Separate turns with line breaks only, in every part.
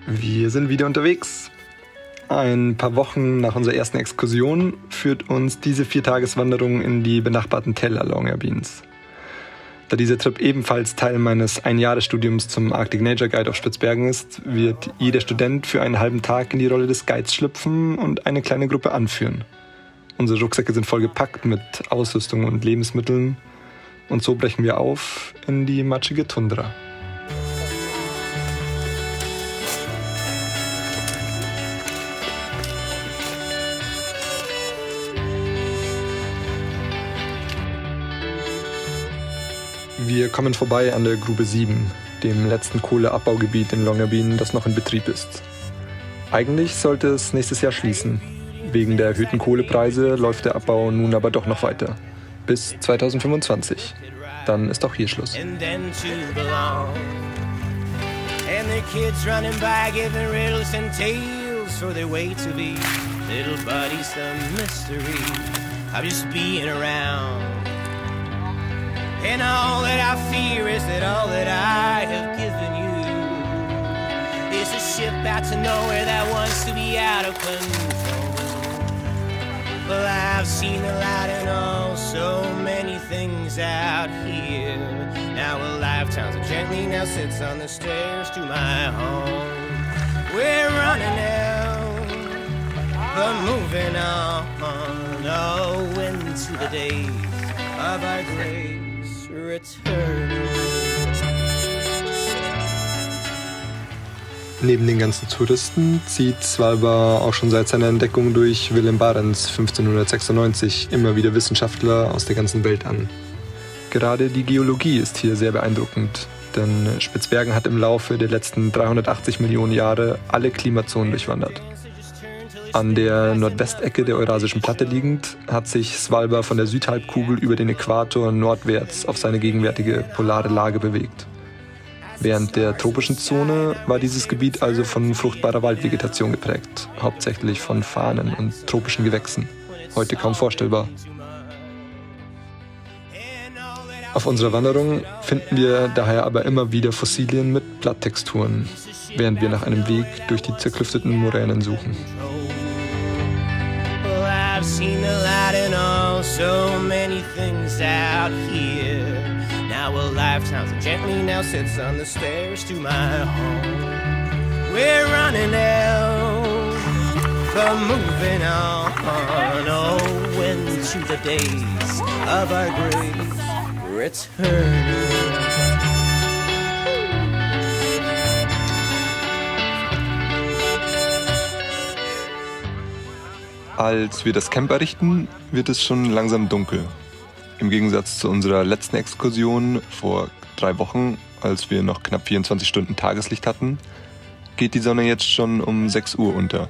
Wir sind wieder unterwegs. Ein paar Wochen nach unserer ersten Exkursion führt uns diese 4-Tages-Wanderung in die benachbarten Täler Longyearbyns. Da dieser Trip ebenfalls Teil meines Einjahresstudiums zum Arctic Nature Guide auf Spitzbergen ist, wird jeder Student für einen halben Tag in die Rolle des Guides schlüpfen und eine kleine Gruppe anführen. Unsere Rucksäcke sind voll gepackt mit Ausrüstung und Lebensmitteln und so brechen wir auf in die matschige Tundra. Wir kommen vorbei an der Grube 7, dem letzten Kohleabbaugebiet in Longyearbyen, das noch in Betrieb ist. Eigentlich sollte es nächstes Jahr schließen. Wegen der erhöhten Kohlepreise läuft der Abbau nun aber doch noch weiter. Bis 2025. Dann ist auch hier Schluss.
And all that I fear is that all that I have given you is a ship out to nowhere that wants to be out of control. Well, I've seen the light in oh so many things out here. Now a lifetime so gently now sits on the stairs to my home. We're running now, but moving on, oh, into the days of our grace.
Neben den ganzen Touristen zieht Svalbard auch schon seit seiner Entdeckung durch Willem Barents 1596 immer wieder Wissenschaftler aus der ganzen Welt an. Gerade die Geologie ist hier sehr beeindruckend, denn Spitzbergen hat im Laufe der letzten 380 Millionen Jahre alle Klimazonen durchwandert. An der Nordwestecke der Eurasischen Platte liegend hat sich Svalbard von der Südhalbkugel über den Äquator nordwärts auf seine gegenwärtige polare Lage bewegt. Während der tropischen Zone war dieses Gebiet also von fruchtbarer Waldvegetation geprägt, hauptsächlich von Farnen und tropischen Gewächsen. Heute kaum vorstellbar. Auf unserer Wanderung finden wir daher aber immer wieder Fossilien mit Blatttexturen, während wir nach einem Weg durch die zerklüfteten Moränen suchen.
I've seen the light in oh so many things out here. Now a lifetime so gently now sits on the stairs to my home. We're running now, but moving on, oh, into the days of our grace returning.
Als wir das Camp errichten, wird es schon langsam dunkel. Im Gegensatz zu unserer letzten Exkursion vor 3 Wochen, als wir noch knapp 24 Stunden Tageslicht hatten, geht die Sonne jetzt schon um 6 Uhr unter.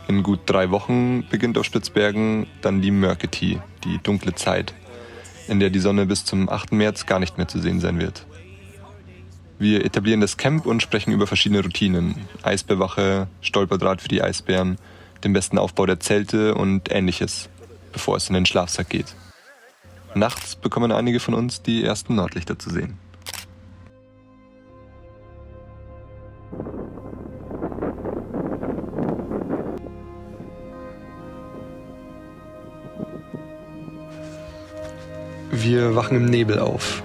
In gut 3 Wochen beginnt auf Spitzbergen dann die Mörketi, die dunkle Zeit, in der die Sonne bis zum 8. März gar nicht mehr zu sehen sein wird. Wir etablieren das Camp und sprechen über verschiedene Routinen, Eisbärwache, Stolperdraht für die Eisbären, den besten Aufbau der Zelte und Ähnliches, bevor es in den Schlafsack geht. Nachts bekommen einige von uns die ersten Nordlichter zu sehen. Wir wachen im Nebel auf.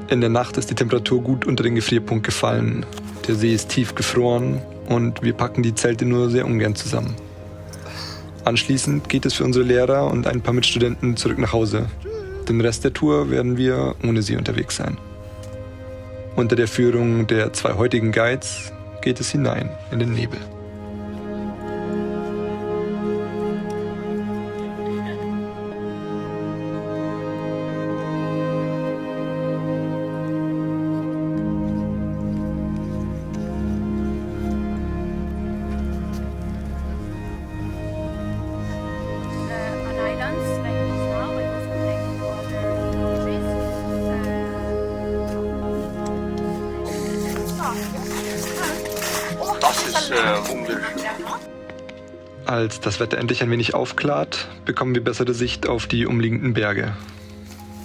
In der Nacht ist die Temperatur gut unter den Gefrierpunkt gefallen. Der See ist tief gefroren und wir packen die Zelte nur sehr ungern zusammen. Anschließend geht es für unsere Lehrer und ein paar Mitstudenten zurück nach Hause. Den Rest der Tour werden wir ohne sie unterwegs sein. Unter der Führung der 2 heutigen Guides geht es hinein in den Nebel.
Das ist wunderschön.
Als das Wetter endlich ein wenig aufklart, bekommen wir bessere Sicht auf die umliegenden Berge.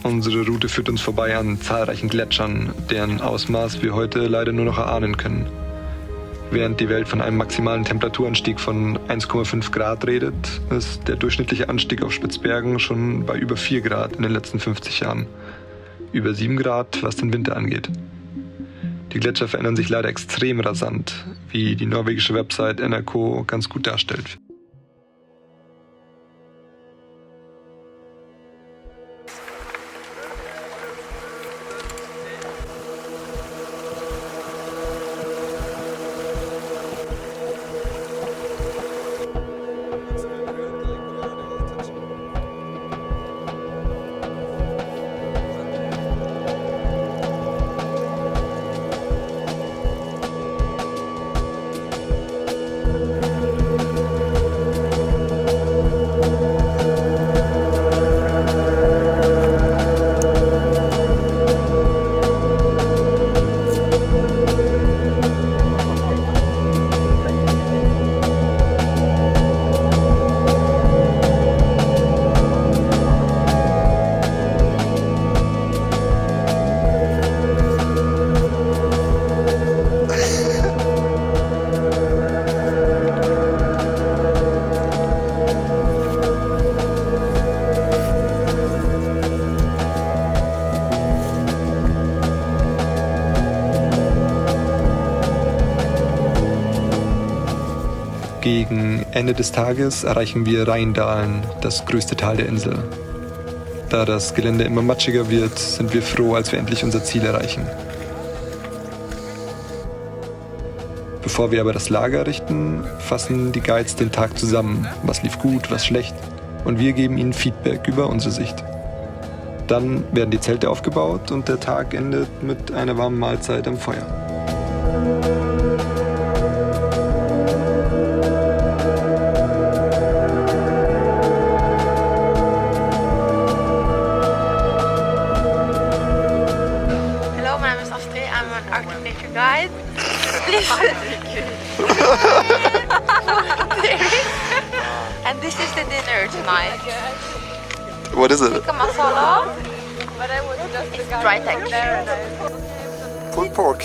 Unsere Route führt uns vorbei an zahlreichen Gletschern, deren Ausmaß wir heute leider nur noch erahnen können. Während die Welt von einem maximalen Temperaturanstieg von 1,5 Grad redet, ist der durchschnittliche Anstieg auf Spitzbergen schon bei über 4 Grad in den letzten 50 Jahren. Über 7 Grad, was den Winter angeht. Die Gletscher verändern sich leider extrem rasant, wie die norwegische Website NRK ganz gut darstellt. Gegen Ende des Tages erreichen wir Rheindalen, das größte Tal der Insel. Da das Gelände immer matschiger wird, sind wir froh, als wir endlich unser Ziel erreichen. Bevor wir aber das Lager errichten, fassen die Guides den Tag zusammen. Was lief gut, was schlecht. Und wir geben ihnen Feedback über unsere Sicht. Dann werden die Zelte aufgebaut und der Tag endet mit einer warmen Mahlzeit am Feuer.
Guide. And this is the dinner tonight.
What is it?
Tikka masala. It's dry texture.
Pulled pork.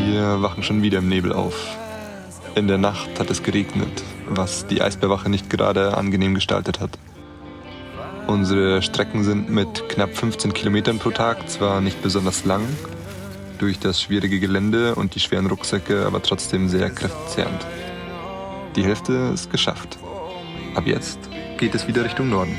Wir wachen schon wieder im Nebel auf. In der Nacht hat es geregnet, was die Eisbärwache nicht gerade angenehm gestaltet hat. Unsere Strecken sind mit knapp 15 Kilometern pro Tag zwar nicht besonders lang, durch das schwierige Gelände und die schweren Rucksäcke aber trotzdem sehr kräftezehrend. Die Hälfte ist geschafft. Ab jetzt geht es wieder Richtung Norden.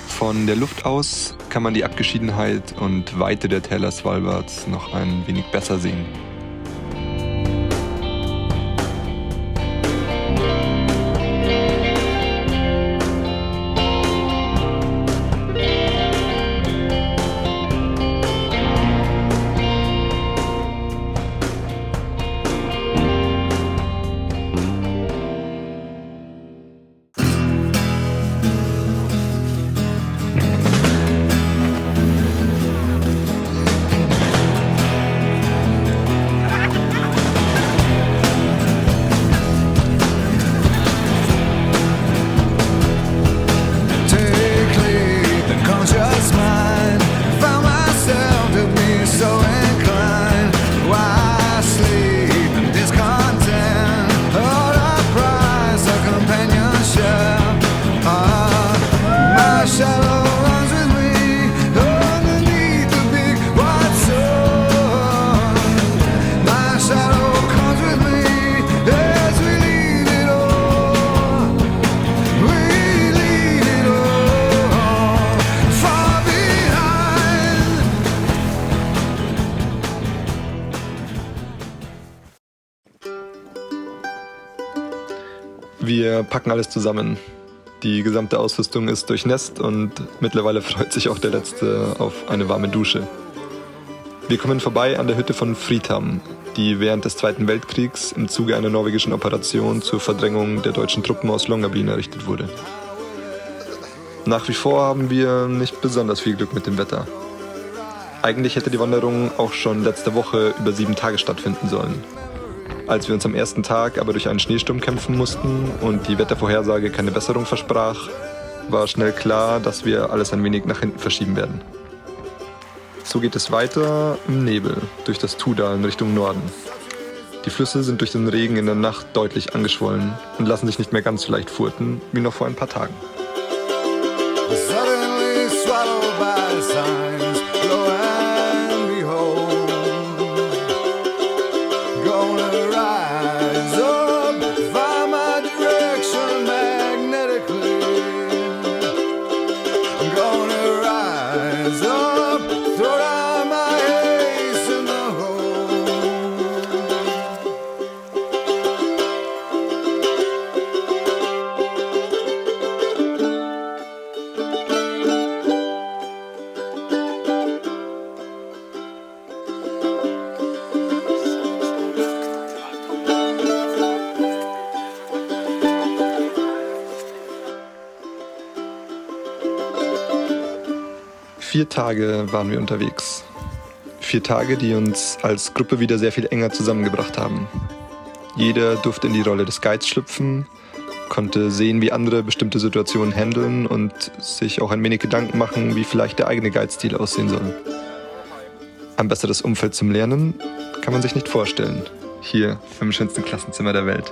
Von der Luft aus kann man die Abgeschiedenheit und Weite der Täler Svalbards noch ein wenig besser sehen. Wir packen alles zusammen. Die gesamte Ausrüstung ist durchnässt und mittlerweile freut sich auch der Letzte auf eine warme Dusche. Wir kommen vorbei an der Hütte von Friedham, die während des Zweiten Weltkriegs im Zuge einer norwegischen Operation zur Verdrängung der deutschen Truppen aus Longyearbyen errichtet wurde. Nach wie vor haben wir nicht besonders viel Glück mit dem Wetter. Eigentlich hätte die Wanderung auch schon letzte Woche über 7 Tage stattfinden sollen. Als wir uns am ersten Tag aber durch einen Schneesturm kämpfen mussten und die Wettervorhersage keine Besserung versprach, war schnell klar, dass wir alles ein wenig nach hinten verschieben werden. So geht es weiter im Nebel durch das Tudal in Richtung Norden. Die Flüsse sind durch den Regen in der Nacht deutlich angeschwollen und lassen sich nicht mehr ganz so leicht furten wie noch vor ein paar Tagen.
Suddenly swallowed by signs, lo and behold, gonna rise up, find my direction magnetically, gonna rise up, throw down my ace in the
Vier Tage waren wir unterwegs. 4 Tage, die uns als Gruppe wieder sehr viel enger zusammengebracht haben. Jeder durfte in die Rolle des Guides schlüpfen, konnte sehen, wie andere bestimmte Situationen handeln und sich auch ein wenig Gedanken machen, wie vielleicht der eigene Guidestil aussehen soll. Ein besseres Umfeld zum Lernen kann man sich nicht vorstellen. Hier im schönsten Klassenzimmer der Welt.